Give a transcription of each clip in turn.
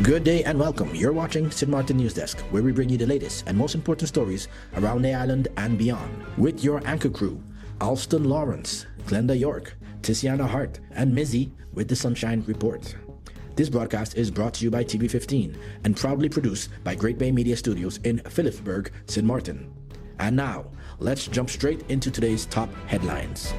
Good day and welcome. You're watching Sint Maarten NEWSDESK, where we bring you the latest and most important stories around the island and beyond. With your anchor crew, Alston Lawrence, Glenda York, Tiziana Hart, and Mizzy with the Sunshine Report. This broadcast is brought to you by TV15 and proudly produced by Great Bay Media Studios in Philipsburg, Sint Maarten. And now, let's jump straight into today's top headlines.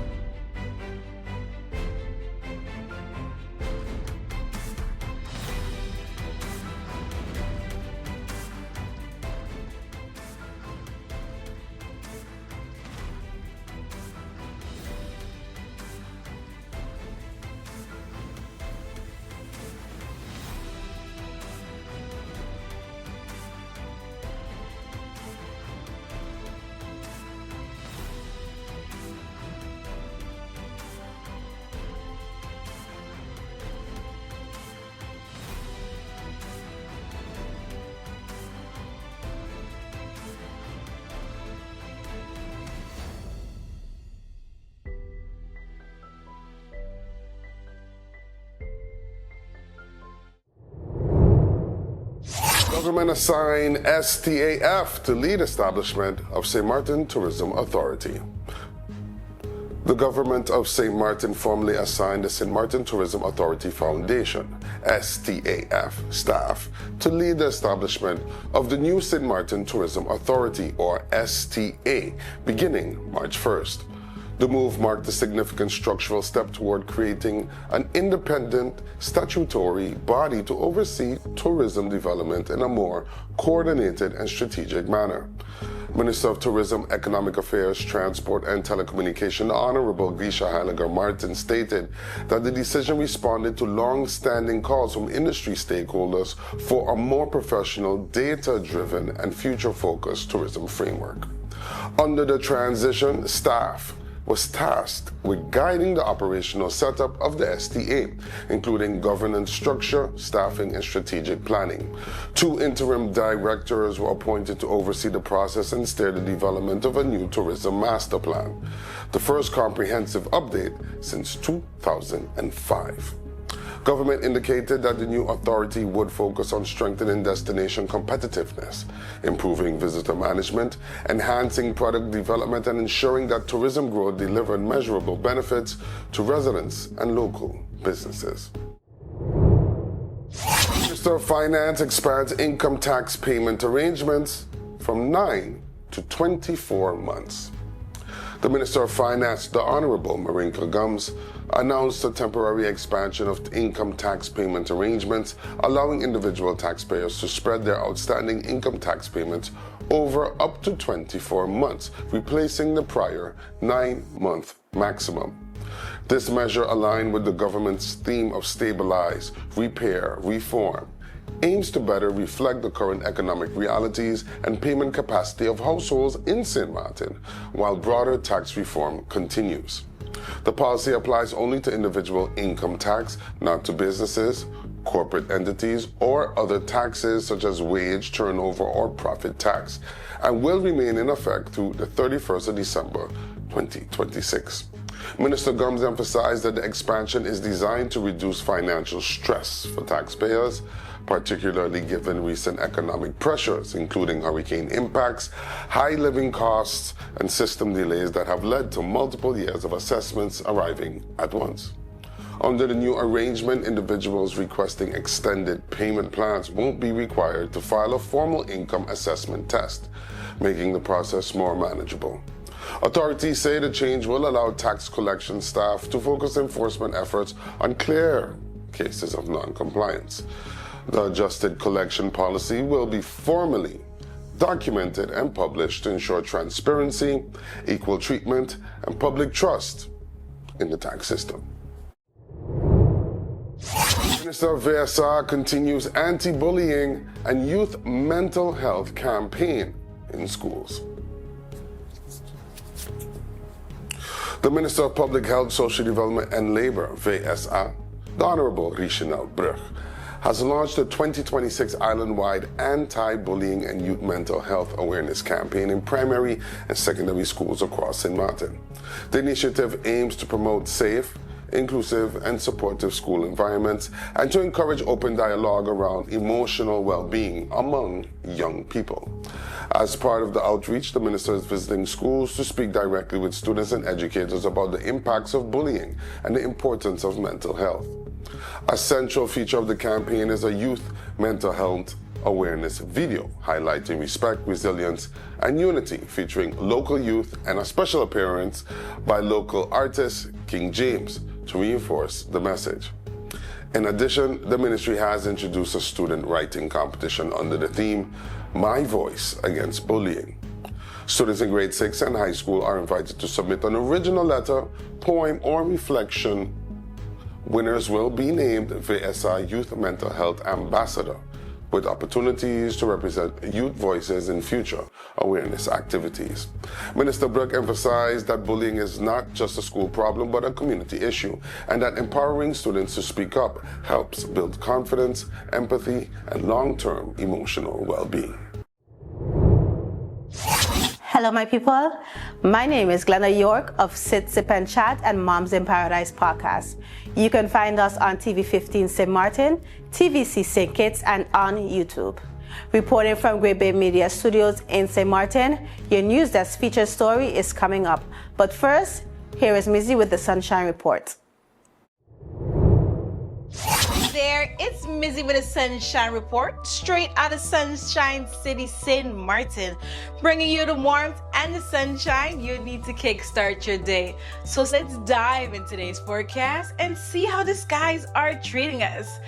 Government assigned STAF to lead establishment of Sint Maarten Tourism Authority. The government of Sint Maarten formally assigned the Sint Maarten Tourism Authority Foundation, STAF, to lead the establishment of the new Sint Maarten Tourism Authority, or STA, beginning March 1st. The move marked a significant structural step toward creating an independent statutory body to oversee tourism development in a more coordinated and strategic manner. Minister of Tourism, Economic Affairs, Transport and Telecommunication, the Honorable Grisha Heiliger Martin, stated that the decision responded to long-standing calls from industry stakeholders for a more professional, data-driven and future-focused tourism framework. Under the transition, staff was tasked with guiding the operational setup of the STA, including governance structure, staffing, and strategic planning. 2 interim directors were appointed to oversee the process and steer the development of a new tourism master plan, the first comprehensive update since 2005. Government indicated that the new authority would focus on strengthening destination competitiveness, improving visitor management, enhancing product development, and ensuring that tourism growth delivered measurable benefits to residents and local businesses. Minister of Finance expands income tax payment arrangements from 9 to 24 months. The Minister of Finance, the Honorable Marinka Gums, announced a temporary expansion of income tax payment arrangements, allowing individual taxpayers to spread their outstanding income tax payments over up to 24 months, replacing the prior 9-month maximum. This measure, aligned with the government's theme of stabilize, repair, reform, aims to better reflect the current economic realities and payment capacity of households in Sint Maarten, while broader tax reform continues. The policy applies only to individual income tax, not to businesses, corporate entities, or other taxes such as wage, turnover, or profit tax, and will remain in effect through the 31st of December 2026. Minister Gums emphasized that the expansion is designed to reduce financial stress for taxpayers, particularly given recent economic pressures, including hurricane impacts, high living costs, and system delays that have led to multiple years of assessments arriving at once. Under the new arrangement, individuals requesting extended payment plans won't be required to file a formal income assessment test, making the process more manageable. Authorities say the change will allow tax collection staff to focus enforcement efforts on clear cases of non-compliance. The adjusted collection policy will be formally documented and published to ensure transparency, equal treatment, and public trust in the tax system. Minister of VSA continues anti-bullying and youth mental health campaign in schools. The Minister of Public Health, Social Development and Labor, VSA, the Honorable Richenel Brug, has launched a 2026 island-wide anti-bullying and youth mental health awareness campaign in primary and secondary schools across Sint Maarten. The initiative aims to promote safe, inclusive, and supportive school environments, and to encourage open dialogue around emotional well-being among young people. As part of the outreach, the minister is visiting schools to speak directly with students and educators about the impacts of bullying and the importance of mental health. A central feature of the campaign is a youth mental health awareness video highlighting respect, resilience, and unity, featuring local youth and a special appearance by local artist King James to reinforce the message. In addition, the ministry has introduced a student writing competition under the theme, My Voice Against Bullying. Students in grade 6 and high school are invited to submit an original letter, poem, or reflection. Winners will be named VSA Youth Mental Health Ambassador, with opportunities to represent youth voices in future awareness activities. Minister Burke emphasized that bullying is not just a school problem, but a community issue, and that empowering students to speak up helps build confidence, empathy, and long-term emotional well-being. Hello, my people. My name is Glenda York of Sit, Sip and Chat and Moms in Paradise podcast. You can find us on TV 15 Sint Maarten, TVC St. Kitts, and on YouTube. Reporting from Great Bay Media Studios in Sint Maarten, your NEWSDESK feature story is coming up. But first, here is Mizzy with the Sunshine Report. There, it's Mizzy with a Sunshine Report, straight out of Sunshine City, Sint Maarten, bringing you the warmth and the sunshine you need to kickstart your day. So let's dive into today's forecast and see how the skies are treating us.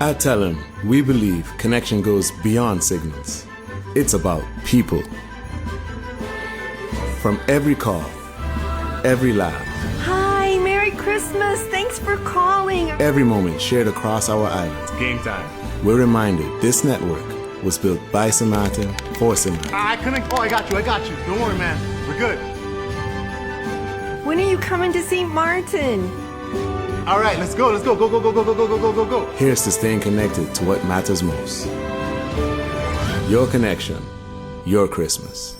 At Telem, we believe connection goes beyond signals. It's about people. From every call, every laugh, Hi, Merry Christmas. Thanks for calling. every moment shared across our island, Game time. we're reminded this network was built by Sint Maarten for Sint Maarten. I couldn't. Oh, I got you. Don't worry, man. We're good. When are you coming to St. Maarten? All right, let's go. Go. Here's to staying connected to what matters most. Your connection, your Christmas.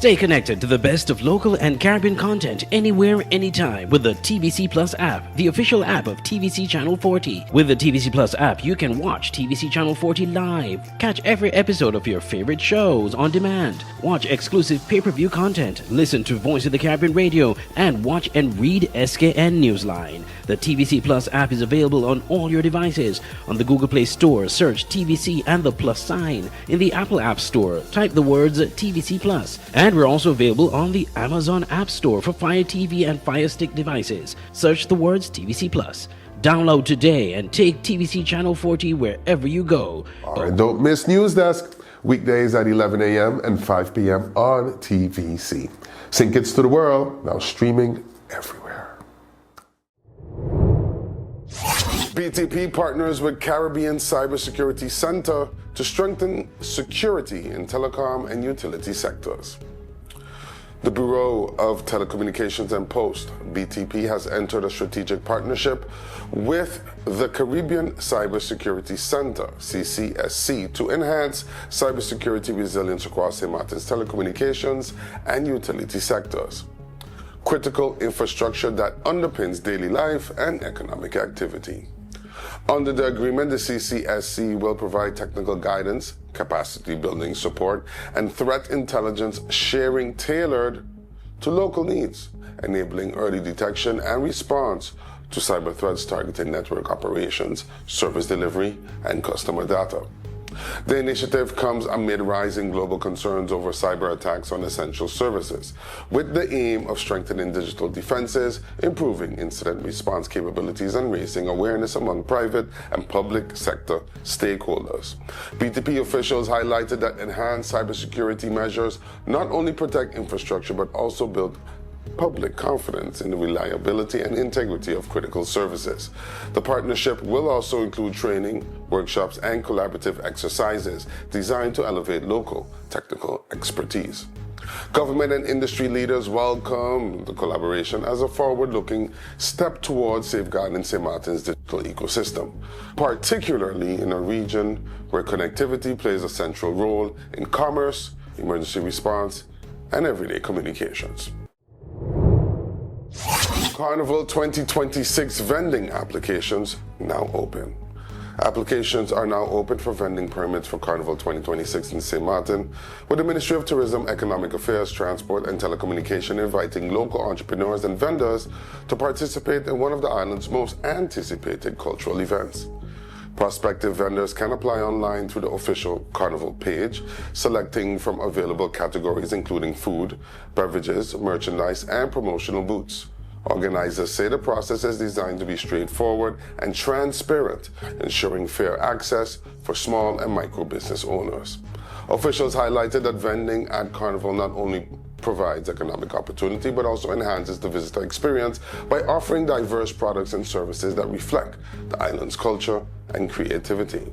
Stay connected to the best of local and Caribbean content anywhere, anytime with the TVC Plus app, the official app of TVC Channel 40. With the TVC Plus app, you can watch TVC Channel 40 live, catch every episode of your favorite shows on demand, watch exclusive pay-per-view content, listen to Voice of the Caribbean Radio, and watch and read SKN Newsline. The TVC Plus app is available on all your devices. On the Google Play Store, search TVC and the plus sign. In the Apple App Store, type the words TVC Plus. And we're also available on the Amazon App Store for Fire TV and Fire Stick devices. Search the words TVC Plus. Download today and take TVC Channel 40 wherever you go. All right, don't miss NEWSDESK. Weekdays at 11 a.m. and 5 p.m. on TVC. Sink Kids to the World, now streaming everywhere. BTP partners with Caribbean Cybersecurity Center to strengthen security in telecom and utility sectors. The Bureau of Telecommunications and Post, BTP, has entered a strategic partnership with the Caribbean Cybersecurity Center, CCSC, to enhance cybersecurity resilience across Sint Maarten's telecommunications and utility sectors, critical infrastructure that underpins daily life and economic activity. Under the agreement, the CCSC will provide technical guidance, capacity building support, and threat intelligence sharing tailored to local needs, enabling early detection and response to cyber threats targeting network operations, service delivery, and customer data. The initiative comes amid rising global concerns over cyber attacks on essential services, with the aim of strengthening digital defenses, improving incident response capabilities, and raising awareness among private and public sector stakeholders. BTP officials highlighted that enhanced cybersecurity measures not only protect infrastructure but also build public confidence in the reliability and integrity of critical services. The partnership will also include training, workshops, and collaborative exercises designed to elevate local technical expertise. Government and industry leaders welcome the collaboration as a forward-looking step towards safeguarding Sint Maarten's digital ecosystem, particularly in a region where connectivity plays a central role in commerce, emergency response, and everyday communications. Carnival 2026 vending applications now open. Applications are now open for vending permits for Carnival 2026 in Sint Maarten, with the Ministry of Tourism, Economic Affairs, Transport and Telecommunication inviting local entrepreneurs and vendors to participate in one of the island's most anticipated cultural events. Prospective vendors can apply online through the official Carnival page, selecting from available categories including food, beverages, merchandise, and promotional booths. Organizers say the process is designed to be straightforward and transparent, ensuring fair access for small and micro business owners. Officials highlighted that vending at Carnival not only provides economic opportunity but also enhances the visitor experience by offering diverse products and services that reflect the island's culture and creativity.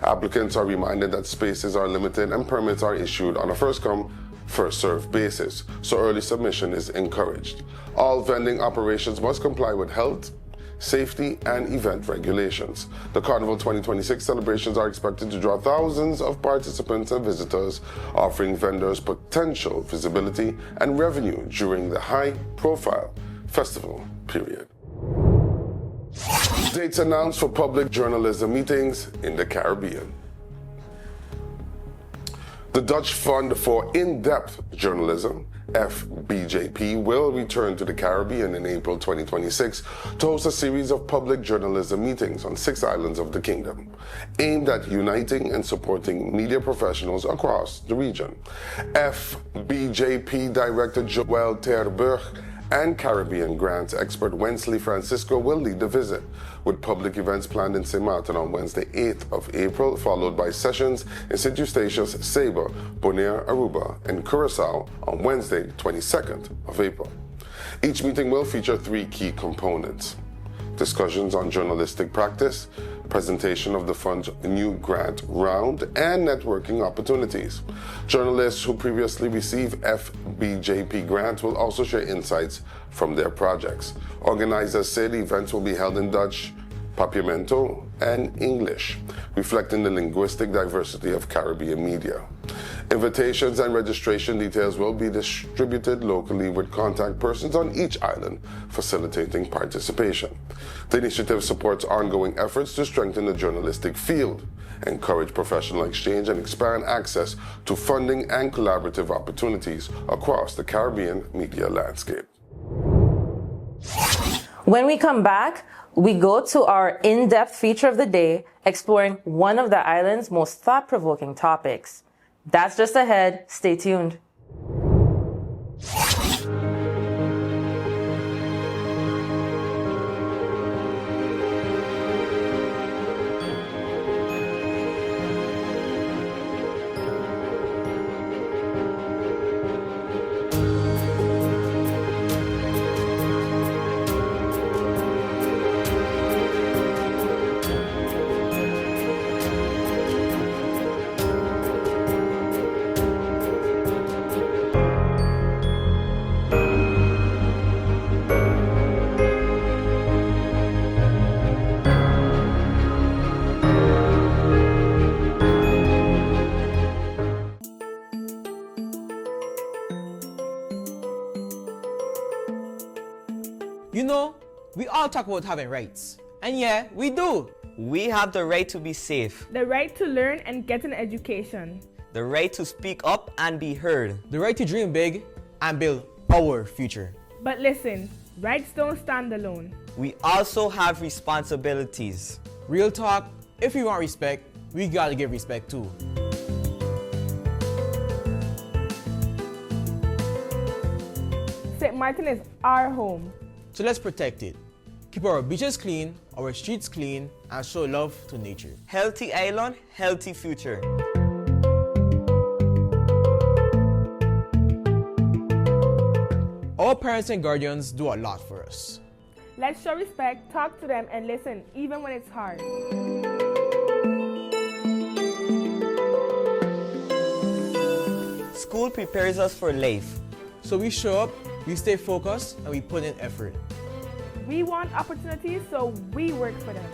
Applicants are reminded that spaces are limited and permits are issued on a first-come, first-served basis, so early submission is encouraged. All vending operations must comply with health, safety, and event regulations. The Carnival 2026 celebrations are expected to draw thousands of participants and visitors, offering vendors potential visibility and revenue during the high-profile festival period. Dates announced for public journalism meetings in the Caribbean. The Dutch Fund for In-Depth Journalism, FBJP, will return to the Caribbean in April 2026 to host a series of public journalism meetings on 6 islands of the kingdom, aimed at uniting and supporting media professionals across the region. FBJP Director Joël Terburg and Caribbean grants expert Wensley Francisco will lead the visit, with public events planned in Sint Maarten on Wednesday, 8th of April, followed by sessions in St. Eustatius, Saba, Bonaire, Aruba, and Curaçao on Wednesday, 22nd of April. Each meeting will feature 3 key components: discussions on journalistic practice, presentation of the fund's new grant round, and networking opportunities. Journalists who previously received FBJP grants will also share insights from their projects. Organizers say the events will be held in Dutch, Papiamento, and English, reflecting the linguistic diversity of Caribbean media. Invitations and registration details will be distributed locally with contact persons on each island facilitating participation. The initiative supports ongoing efforts to strengthen the journalistic field, encourage professional exchange, and expand access to funding and collaborative opportunities across the Caribbean media landscape. When we come back, we go to our in-depth feature of the day, exploring one of the island's most thought-provoking topics. That's just ahead. Stay tuned. You know, we all talk about having rights. And yeah, we do. We have the right to be safe, The right to learn and get an education. the right to speak up and be heard. The right to dream big and build our future. But listen, rights don't stand alone. We also have responsibilities. Real talk, if we want respect, we gotta give respect too. St. Maarten is our home. So let's protect it. Keep our beaches clean, our streets clean, and show love to nature. Healthy island, healthy future. Our parents and guardians do a lot for us. Let's show respect, talk to them, and listen, even when it's hard. School prepares us for life. So we show up, we stay focused, and we put in effort. We want opportunities, so we work for them.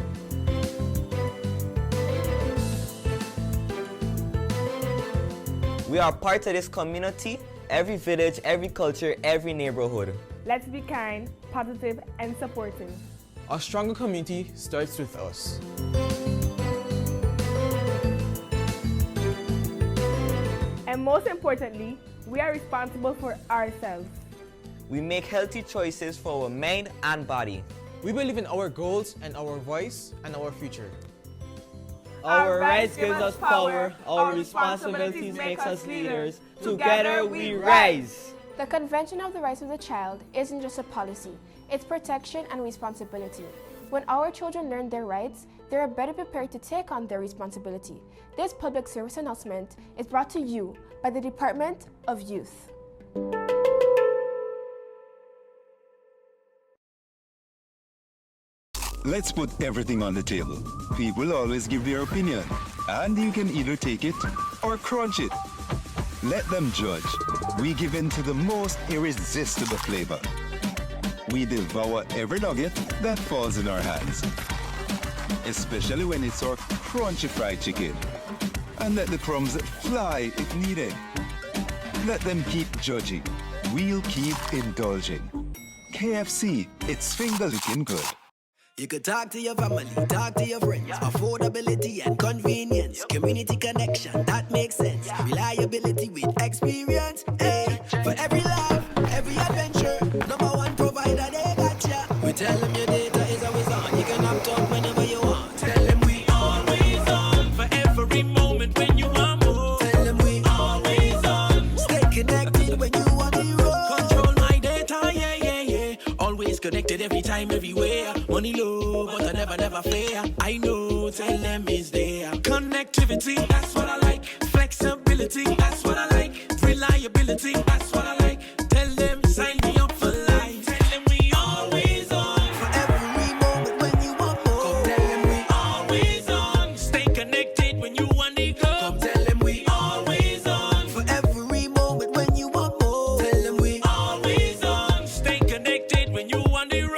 We are part of this community, every village, every culture, every neighborhood. Let's be kind, positive, and supportive. A stronger community starts with us. And most importantly, we are responsible for ourselves. We make healthy choices for our mind and body. We believe in our goals and our voice and our future. Our rights gives us power, our responsibilities makes us leaders. Together we rise. The Convention of the Rights of the Child isn't just a policy, it's protection and responsibility. When our children learn their rights, they are better prepared to take on their responsibility. This public service announcement is brought to you by the Department of Youth. Let's put everything on the table. People always give their opinion, and you can either take it or crunch it. Let them judge. We give in to the most irresistible flavor. We devour every nugget that falls in our hands, especially when it's our crunchy fried chicken. And let the crumbs fly if needed. Let them keep judging. We'll keep indulging. KFC, it's finger licking good. You could talk to your family, talk to your friends. Affordability and convenience. Community connection, that makes sense. Reliability with experience. Hey, for every life, every adventure. #1 provider, they got ya. We tell them your data is always on. You can opt out whenever you want. Tell them we always on. For every moment when you want more. Tell them we always on. Stay connected when you want the road. Control my data, yeah, yeah, yeah. Always connected every time, everywhere. Money low, but I never fair. I know, tell them is there. Connectivity, that's what I like. Flexibility, that's what I like. Reliability, that's what I like. Tell them, sign me up for life. Tell them we always on. For every moment when you want more. Come tell them we always on. Stay connected when you want to go. Come tell them we always on. For every moment when you want more. Tell them we always on. Stay connected when you want the road.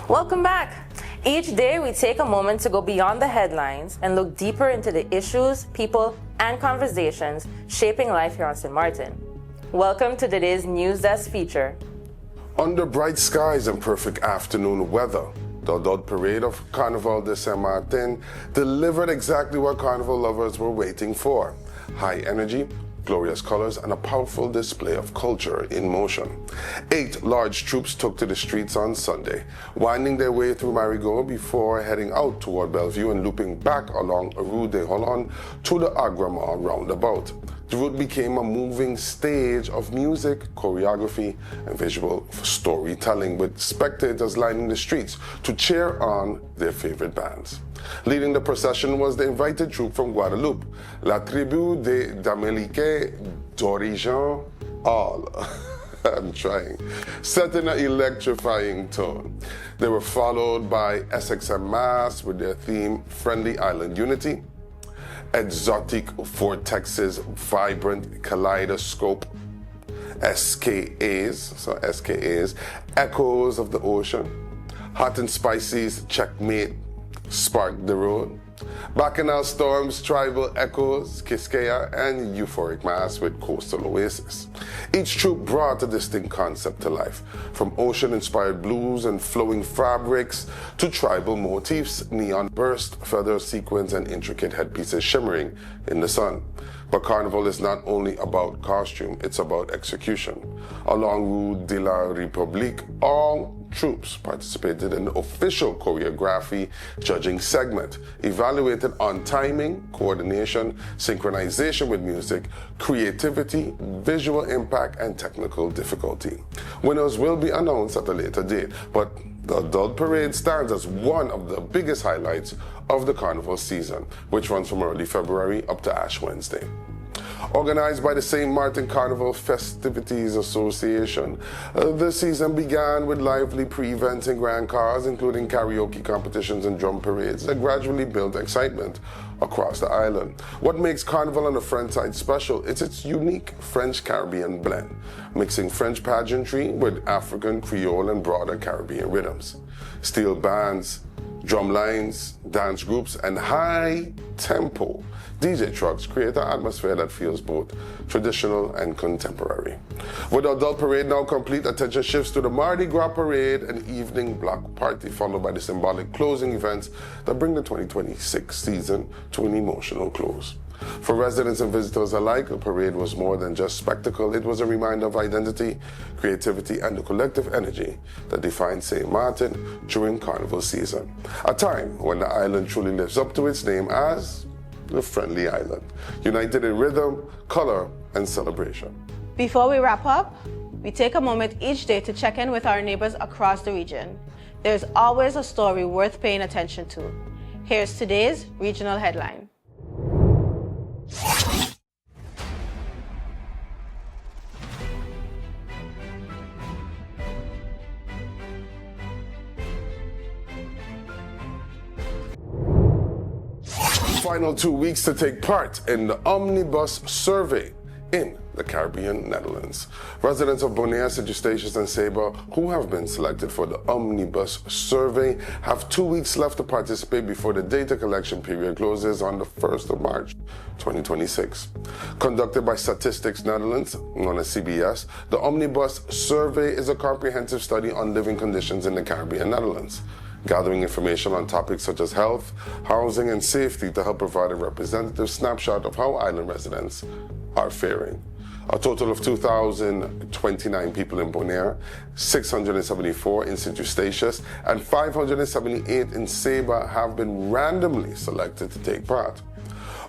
Welcome back. Each day we take a moment to go beyond the headlines and look deeper into the issues, people, and conversations shaping life here on Sint Maarten. Welcome to today's NEWSDESK feature. Under bright skies and perfect afternoon weather, the adult parade of Carnival de Sint Maarten delivered exactly what Carnival lovers were waiting for: high energy, glorious colors, and a powerful display of culture in motion. 8 large troops took to the streets on Sunday, winding their way through Marigot before heading out toward Bellevue and looping back along Rue de Hollande to the Agramar roundabout. The route became a moving stage of music, choreography, and visual storytelling, with spectators lining the streets to cheer on their favorite bands. Leading the procession was the invited troupe from Guadeloupe, La Tribu de Damelique d'Origine All. I'm trying. Set in an electrifying tone. They were followed by SXM Mass with their theme Friendly Island Unity, Exotic Vortexes Vibrant Kaleidoscope, SKAs, Echoes of the Ocean, Hot and Spicy's Checkmate, Spark the Road, Bacchanal Storm's Tribal Echoes, Quisqueya, and Euphoric Mass with Coastal Oasis. Each troupe brought a distinct concept to life, from ocean-inspired blues and flowing fabrics to tribal motifs, neon burst, feather sequins, and intricate headpieces shimmering in the sun. But Carnival is not only about costume, it's about execution. Along Rue de la République, all troops participated in the official choreography judging segment, evaluated on timing, coordination, synchronization with music, creativity, visual impact, and technical difficulty. Winners will be announced at a later date, but the adult parade stands as one of the biggest highlights of the Carnival season, which runs from early February up to Ash Wednesday. Organized by the St. Maarten Carnival Festivities Association, the season began with lively pre-events and grand cars, including karaoke competitions and drum parades that gradually built excitement across the island. What makes Carnival on the French side special is its unique French-Caribbean blend, mixing French pageantry with African, Creole, and broader Caribbean rhythms. Steel bands, drum lines, dance groups, and high-tempo DJ trucks create an atmosphere that feels both traditional and contemporary. With the adult parade now complete, attention shifts to the Mardi Gras parade and evening block party, followed by the symbolic closing events that bring the 2026 season to an emotional close. For residents and visitors alike, the parade was more than just spectacle. It was a reminder of identity, creativity, and the collective energy that defines St. Maarten during Carnival season. A time when the island truly lives up to its name as the Friendly Island, united in rhythm, color, and celebration. Before we wrap up, we take a moment each day to check in with our neighbors across the region. There's always a story worth paying attention to. Here's today's regional headline. Final 2 weeks to take part in the Omnibus Survey in the Caribbean Netherlands. Residents of Bonaire, St. Eustatius, and Saba, who have been selected for the Omnibus Survey, have 2 weeks left to participate before the data collection period closes on the 1st of March, 2026. Conducted by Statistics Netherlands, known as CBS, the Omnibus Survey is a comprehensive study on living conditions in the Caribbean Netherlands, gathering information on topics such as health, housing, and safety to help provide a representative snapshot of how island residents are faring. A total of 2,029 people in Bonaire, 674 in St. Eustatius, and 578 in Saba have been randomly selected to take part.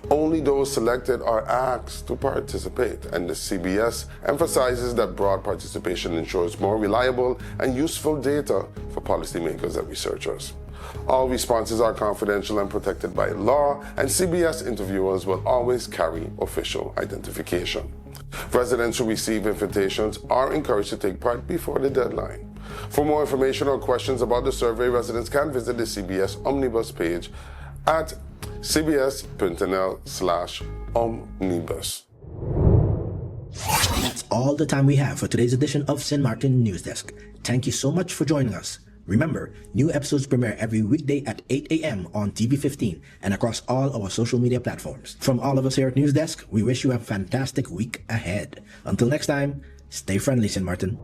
Only those selected are asked to participate, and the CBS emphasizes that broad participation ensures more reliable and useful data for policymakers and researchers. All responses are confidential and protected by law, and CBS interviewers will always carry official identification. Residents who receive invitations are encouraged to take part before the deadline. For more information or questions about the survey, residents can visit the CBS Omnibus page at cbs.nl/omnibus. That's all the time we have for today's edition of Sint Maarten NEWSDESK. Thank you so much for joining us. Remember, new episodes premiere every weekday at 8 a.m. on TV15 and across all our social media platforms. From all of us here at NEWSDESK, we wish you a fantastic week ahead. Until next time, stay friendly, Sint Maarten.